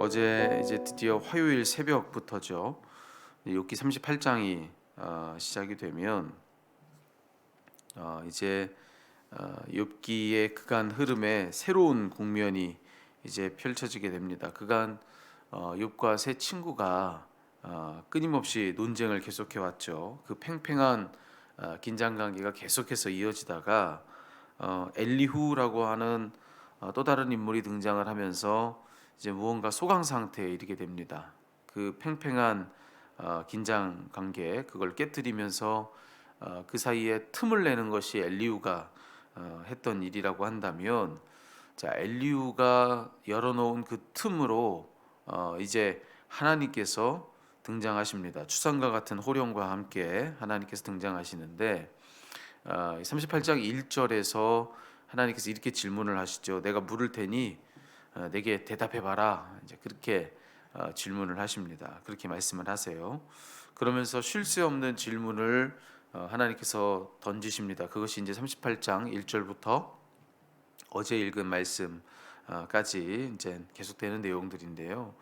어제 이제 드디어 화요일 새벽부터죠. 욥기 38장이 시작이 되면 이제 욥기의 그간 흐름에 새로운 국면이 이제 펼쳐지게 됩니다. 그간 욥과 세 친구가 끊임없이 논쟁을 계속해 왔죠. 그 팽팽한 긴장 관계가 계속해서 이어지다가 엘리후라고 하는 또 다른 인물이 등장을 하면서 이제 무언가 소강 상태에 이르게 됩니다. 그 팽팽한 긴장 관계 그걸 깨뜨리면서 그 사이에 틈을 내는 것이 엘리후가 했던 일이라고 한다면, 자 엘리후가 열어놓은 그 틈으로 이제 하나님께서 등장하십니다. 추상과 같은 호령과 함께 하나님께서 등장하시는데 38장 1절에서 하나님께서 이렇게 질문을 하시죠. 내가 물을 테니 내게 대답해 봐라. 이제 그렇게 질문을 하십니다. 그렇게 말씀을 하세요. 그러면서 쉴 새 없는 질문을 하나님께서 던지십니다. 그것이 이제 38장 1절부터 어제 읽은 말씀까지 이제 계속되는 내용들인데요.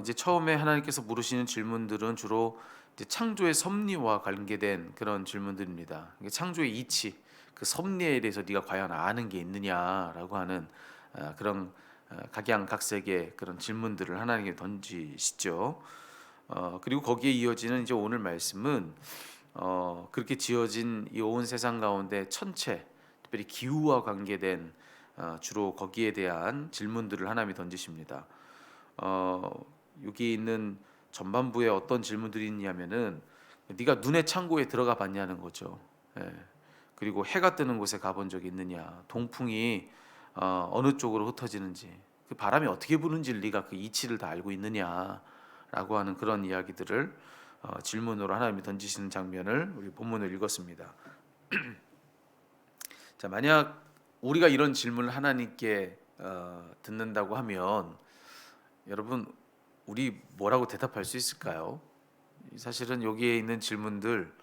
이제 처음에 하나님께서 물으시는 질문들은 주로 이제 창조의 섭리와 관계된 그런 질문들입니다. 창조의 이치, 그 섭리에 대해서 네가 과연 아는 게 있느냐라고 하는 그런 각양각색의 그런 질문들을 하나님께 던지시죠. 그리고 거기에 이어지는 이제 오늘 말씀은 그렇게 지어진 이 온 세상 가운데 천체, 특별히 기후와 관계된 주로 거기에 대한 질문들을 하나님이 던지십니다. 여기 있는 전반부에 어떤 질문들이 있냐면은 네가 눈의 창고에 들어가 봤냐는 거죠. 예. 그리고 해가 뜨는 곳에 가본 적이 있느냐, 동풍이 어느 쪽으로 흩어지는지, 그 바람이 어떻게 부는지 네가 그 이치를 다 알고 있느냐라고 하는 그런 이야기들을 질문으로 하나님이 던지시는 장면을 우리 본문을 읽었습니다. 자, 만약 우리가 이런 질문을 하나님께 듣는다고 하면 여러분 우리 뭐라고 대답할 수 있을까요? 사실은 여기에 있는 질문들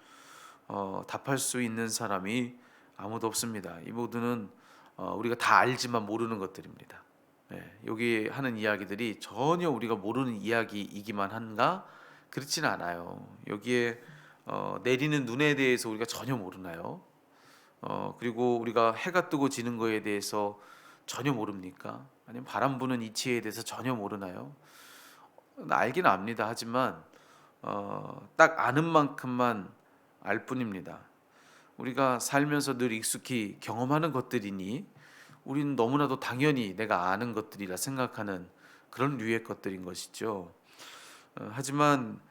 답할 수 있는 사람이 아무도 없습니다. 이 모두는 우리가 다 알지만 모르는 것들입니다. 네, 여기 하는 이야기들이 전혀 우리가 모르는 이야기이기만 한가? 그렇지는 않아요. 여기에 내리는 눈에 대해서 우리가 전혀 모르나요? 그리고 우리가 해가 뜨고 지는 거에 대해서 전혀 모릅니까? 아니면 바람 부는 이치에 대해서 전혀 모르나요? 알긴 압니다. 하지만 딱 아는 만큼만 알 뿐입니다. 우리가 살면서 늘 익숙히 경험하는 것들이니 우리는 너무나도 당연히 내가 아는 것들이라 생각하는 그런 류의 것들인 것이죠. 하지만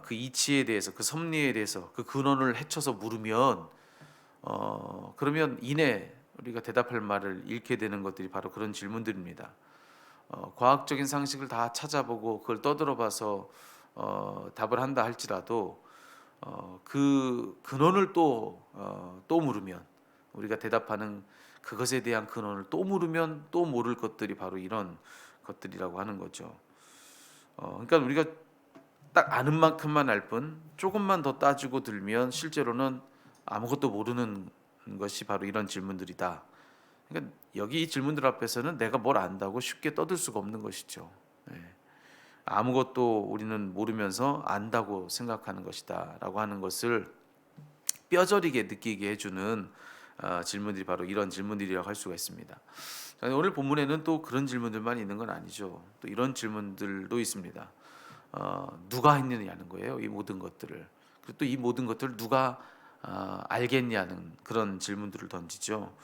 그 이치에 대해서, 그 섭리에 대해서, 그 근원을 헤쳐서 물으면 그러면 이내 우리가 대답할 말을 잃게 되는 것들이 바로 그런 질문들입니다. 과학적인 상식을 다 찾아보고 그걸 떠들어봐서 답을 한다 할지라도 그 근원을 또 물으면, 우리가 대답하는 그것에 대한 근원을 또 물으면 또 모를 것들이 바로 이런 것들이라고 하는 거죠. 그러니까 우리가 딱 아는 만큼만 알 뿐, 조금만 더 따지고 들면 실제로는 아무것도 모르는 것이 바로 이런 질문들이다. 그러니까 여기 이 질문들 앞에서는 내가 뭘 안다고 쉽게 떠들 수가 없는 것이죠. 예. 아무것도 우리는 모르면서 안다고 생각하는 것이다라고 하는 것을 뼈저리게 느끼게 해주는 질문들이 바로 이런 질문들이라고 할 수가 있습니다. 자, 오늘 본문에는 또 그런 질문들만 있는 건 아니죠. 또 이런 질문들도 있습니다. 누가 했느냐는 거예요. 이 모든 것들을. 그리고 또 이 모든 것들을 누가 알겠냐는 그런 질문들을 던지죠.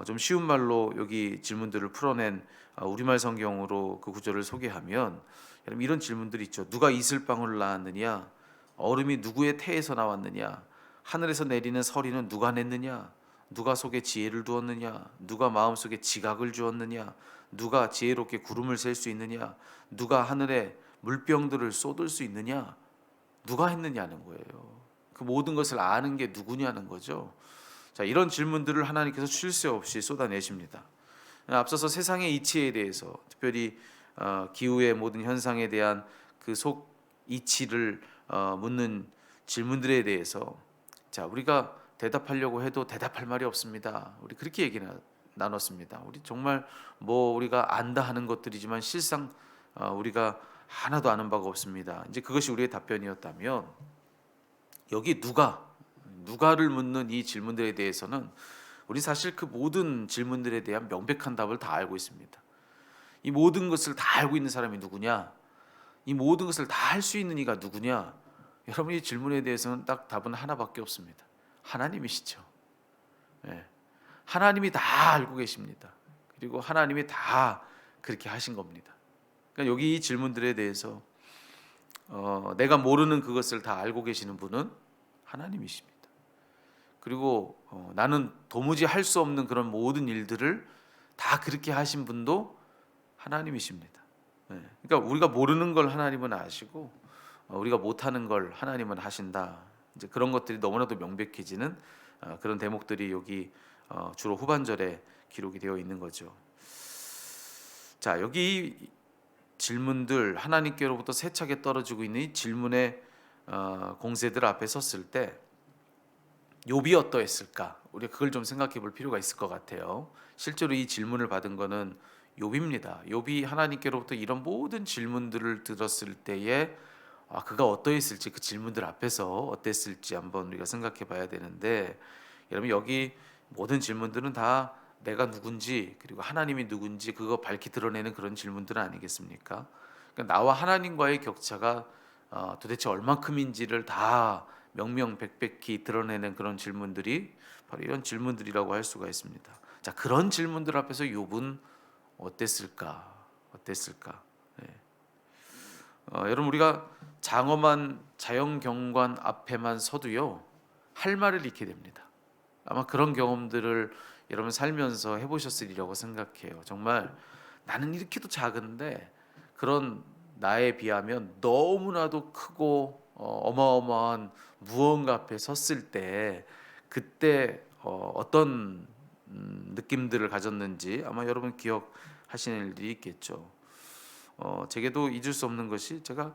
좀 쉬운 말로 여기 질문들을 풀어낸 우리말 성경으로 그 구절을 소개하면, 여러분 이런 질문들이 있죠. 누가 이슬방울을 낳았느냐? 얼음이 누구의 태에서 나왔느냐? 하늘에서 내리는 서리는 누가 냈느냐? 누가 속에 지혜를 두었느냐? 누가 마음속에 지각을 주었느냐? 누가 지혜롭게 구름을 셀 수 있느냐? 누가 하늘에 물병들을 쏟을 수 있느냐? 누가 했느냐는 거예요. 그 모든 것을 아는 게 누구냐는 거죠. 자, 이런 질문들을 하나님께서 쉴 새 없이 쏟아내십니다. 앞서서 세상의 이치에 대해서, 특별히 기후의 모든 현상에 대한 그 속 이치를 묻는 질문들에 대해서, 자 우리가 대답하려고 해도 대답할 말이 없습니다. 우리 그렇게 얘기 나눴습니다. 우리 정말 뭐 우리가 안다 하는 것들이지만 실상 우리가 하나도 아는 바가 없습니다. 이제 그것이 우리의 답변이었다면 여기 누가를 묻는 이 질문들에 대해서는 우리 사실 그 모든 질문들에 대한 명백한 답을 다 알고 있습니다. 이 모든 것을 다 알고 있는 사람이 누구냐? 이 모든 것을 다 할 수 있는 이가 누구냐? 여러분 이 질문에 대해서는 딱 답은 하나밖에 없습니다. 하나님이시죠. 예. 하나님이 다 알고 계십니다. 그리고 하나님이 다 그렇게 하신 겁니다. 그러니까 여기 이 질문들에 대해서 내가 모르는 그것을 다 알고 계시는 분은 하나님이십니다. 그리고 나는 도무지 할 수 없는 그런 모든 일들을 다 그렇게 하신 분도 하나님이십니다. 네. 그러니까 우리가 모르는 걸 하나님은 아시고 우리가 못하는 걸 하나님은 하신다. 이제 그런 것들이 너무나도 명백해지는 그런 대목들이 여기 주로 후반절에 기록이 되어 있는 거죠. 자, 여기 질문들 하나님께로부터 세차게 떨어지고 있는 이 질문의 공세들 앞에 섰을 때 욥이 어떠했을까? 우리가 그걸 좀 생각해 볼 필요가 있을 것 같아요. 실제로 이 질문을 받은 거는 욥입니다. 욥이 하나님께로부터 이런 모든 질문들을 들었을 때에 그가 어떠했을지, 그 질문들 앞에서 어땠을지 한번 우리가 생각해 봐야 되는데, 여러분 여기 모든 질문들은 다 내가 누군지 그리고 하나님이 누군지 그거 밝히 드러내는 그런 질문들은 아니겠습니까? 그러니까 나와 하나님과의 격차가 도대체 얼만큼인지를 다 명명백백히 드러내는 그런 질문들이 바로 이런 질문들이라고 할 수가 있습니다. 자, 그런 질문들 앞에서 욥은 어땠을까? 네. 여러분 우리가 장엄한 자연경관 앞에만 서도요 할 말을 잃게 됩니다. 아마 그런 경험들을 여러분 살면서 해보셨으리라고 생각해요. 정말 나는 이렇게도 작은데 그런 나에 비하면 너무나도 크고 어마어마한 무언가 앞에 섰을 때 그때 어떤 느낌들을 가졌는지 아마 여러분 기억하시는 일들이 있겠죠. 제게도 잊을 수 없는 것이 제가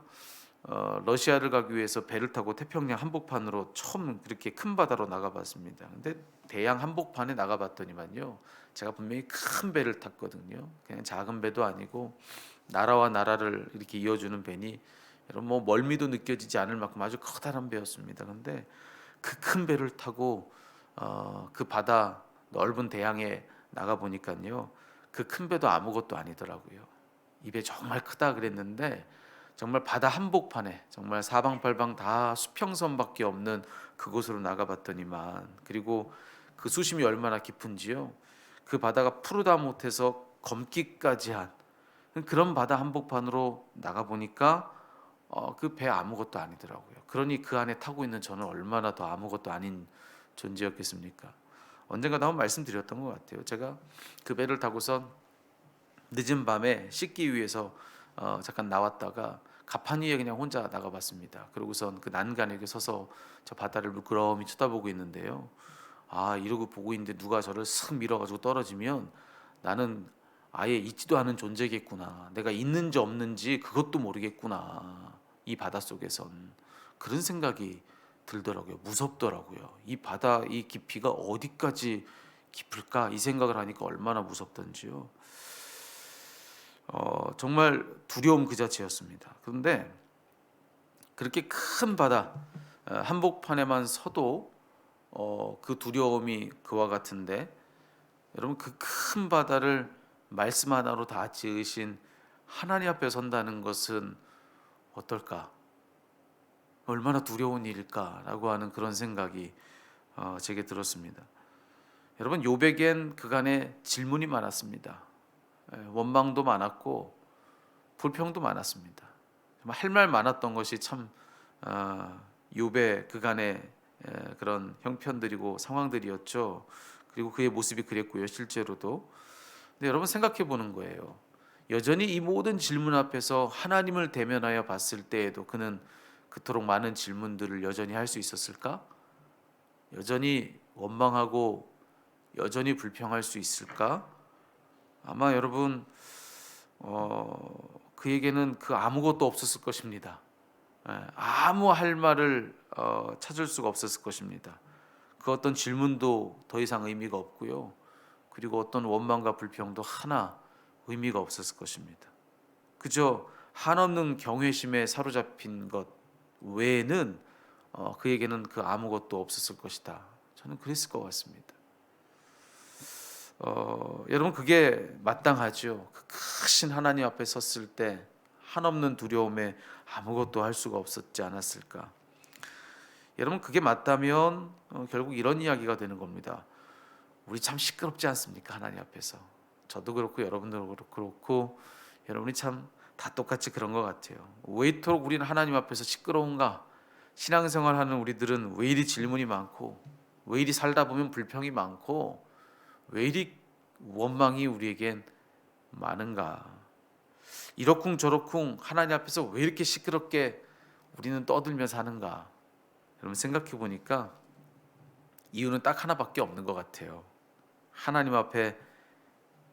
러시아를 가기 위해서 배를 타고 태평양 한복판으로 처음 그렇게 큰 바다로 나가봤습니다. 근데 대양 한복판에 나가봤더니만요, 제가 분명히 큰 배를 탔거든요. 그냥 작은 배도 아니고 나라와 나라를 이렇게 이어주는 배니 여러분 뭐 멀미도 느껴지지 않을 만큼 아주 커다란 배였습니다. 근데 그 큰 배를 타고 그 바다 넓은 대양에 나가 보니까요, 그 큰 배도 아무것도 아니더라고요. 이 배 정말 크다 그랬는데 정말 바다 한복판에 정말 사방팔방 다 수평선밖에 없는 그곳으로 나가봤더니만, 그리고 그 수심이 얼마나 깊은지요. 그 바다가 푸르다 못해서 검기까지 한 그런 바다 한복판으로 나가 보니까 그 배 아무것도 아니더라고요. 그러니 그 안에 타고 있는 저는 얼마나 더 아무것도 아닌 존재였겠습니까? 언젠가 한번 말씀드렸던 것 같아요. 제가 그 배를 타고서 늦은 밤에 씻기 위해서 잠깐 나왔다가 가판 위에 그냥 혼자 나가봤습니다. 그러고선 그 난간에 이렇게 서서 저 바다를 물끄러미 쳐다보고 있는데요. 이러고 보고 있는데 누가 저를 슥 밀어가지고 떨어지면 나는 아예 있지도 않은 존재겠구나. 내가 있는지 없는지 그것도 모르겠구나. 이 바다 속에선 그런 생각이 들더라고요. 무섭더라고요. 이 바다 이 깊이가 어디까지 깊을까? 이 생각을 하니까 얼마나 무섭던지요. 정말 두려움 그 자체였습니다. 그런데 그렇게 큰 바다 한복판에만 서도 그 두려움이 그와 같은데, 여러분 그 큰 바다를 말씀 하나로 다 지으신 하나님 앞에 선다는 것은 어떨까? 얼마나 두려운 일일까라고 하는 그런 생각이 제게 들었습니다. 여러분 욥에겐 그간에 질문이 많았습니다. 원망도 많았고 불평도 많았습니다. 할 말 많았던 것이 참 욥의 그간의 그런 형편들이고 상황들이었죠. 그리고 그의 모습이 그랬고요, 실제로도. 근데 여러분 생각해 보는 거예요. 여전히 이 모든 질문 앞에서 하나님을 대면하여 봤을 때에도 그는 그토록 많은 질문들을 여전히 할 수 있었을까? 여전히 원망하고 여전히 불평할 수 있을까? 아마 여러분 그에게는 그 아무것도 없었을 것입니다. 아무 할 말을 찾을 수가 없었을 것입니다. 그 어떤 질문도 더 이상 의미가 없고요. 그리고 어떤 원망과 불평도 하나 의미가 없었을 것입니다. 그저 한없는 경외심에 사로잡힌 것 외에는 그에게는 그 아무것도 없었을 것이다. 저는 그랬을 것 같습니다. 여러분 그게 마땅하죠. 그 크신 하나님 앞에 섰을 때 한없는 두려움에 아무것도 할 수가 없었지 않았을까. 여러분 그게 맞다면 결국 이런 이야기가 되는 겁니다. 우리 참 시끄럽지 않습니까? 하나님 앞에서. 저도 그렇고 여러분도 그렇고 여러분이 참 다 똑같이 그런 것 같아요. 왜 이토록 우리는 하나님 앞에서 시끄러운가? 신앙생활하는 우리들은 왜 이리 질문이 많고 왜 이리 살다 보면 불평이 많고 왜 이리 원망이 우리에겐 많은가? 이러쿵저러쿵 하나님 앞에서 왜 이렇게 시끄럽게 우리는 떠들며 사는가? 여러분 생각해 보니까 이유는 딱 하나밖에 없는 것 같아요. 하나님 앞에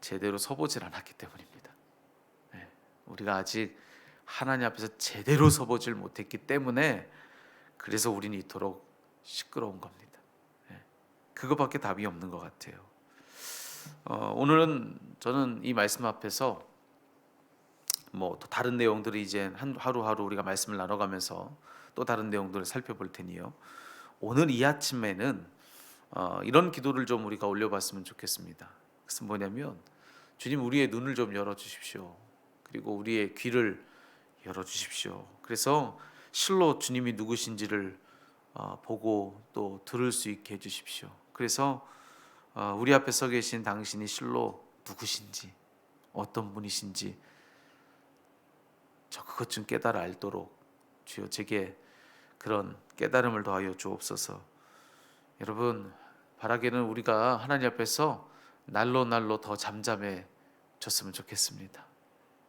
제대로 서보질 않았기 때문입니다. 네, 우리가 아직 하나님 앞에서 제대로 서보질 못했기 때문에 그래서 우리는 이토록 시끄러운 겁니다. 네, 그거밖에 답이 없는 것 같아요. 오늘은 저는 이 말씀 앞에서 뭐 또 다른 내용들을 이제 하루하루 우리가 말씀을 나눠가면서 또 다른 내용들을 살펴볼 테니요. 오늘 이 아침에는 이런 기도를 좀 우리가 올려봤으면 좋겠습니다. 그것은 뭐냐면 주님 우리의 눈을 좀 열어주십시오. 그리고 우리의 귀를 열어주십시오. 그래서 실로 주님이 누구신지를 보고 또 들을 수 있게 해주십시오. 그래서 우리 앞에 서 계신 당신이 실로 누구신지 어떤 분이신지 저 그것 좀 깨달아 알도록 주여 제게 그런 깨달음을 더하여 주옵소서. 여러분 바라기는 우리가 하나님 앞에서 날로 더 잠잠해졌으면 좋겠습니다.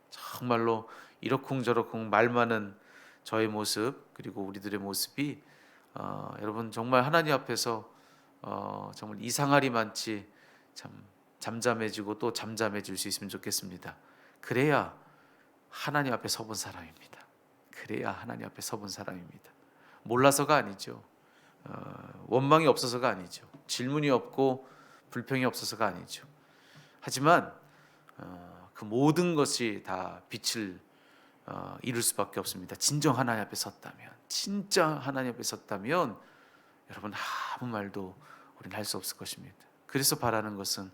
정말로 이러쿵저러쿵 말 많은 저의 모습 그리고 우리들의 모습이 여러분 정말 하나님 앞에서 정말 이상하리 많지 참 잠잠해지고 또 잠잠해질 수 있으면 좋겠습니다. 그래야 하나님 앞에 서본 사람입니다. 그래야 하나님 앞에 서본 사람입니다. 몰라서가 아니죠. 원망이 없어서가 아니죠. 질문이 없고 불평이 없어서가 아니죠. 하지만 그 모든 것이 다 빛을 이룰 수밖에 없습니다. 진정 하나님 앞에 섰다면, 진짜 하나님 앞에 섰다면 여러분 아무 말도 우리는 할 수 없을 것입니다. 그래서 바라는 것은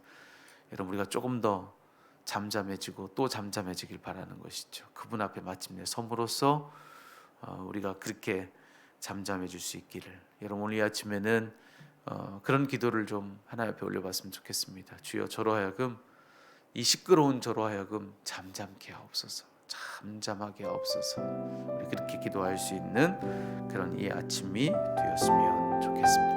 여러분 우리가 조금 더 잠잠해지고 또 잠잠해지길 바라는 것이죠. 그분 앞에 마침내 섬으로써 우리가 그렇게 잠잠해질 수 있기를. 여러분 오늘 이 아침에는 그런 기도를 좀 하나님 앞에 올려봤으면 좋겠습니다. 주여 저로 하여금 이 시끄러운 저로 하여금 잠잠케 하옵소서. 잠잠하게 하옵소서. 우리 그렇게 기도할 수 있는 그런 이 아침이 되었으면 좋겠습니다.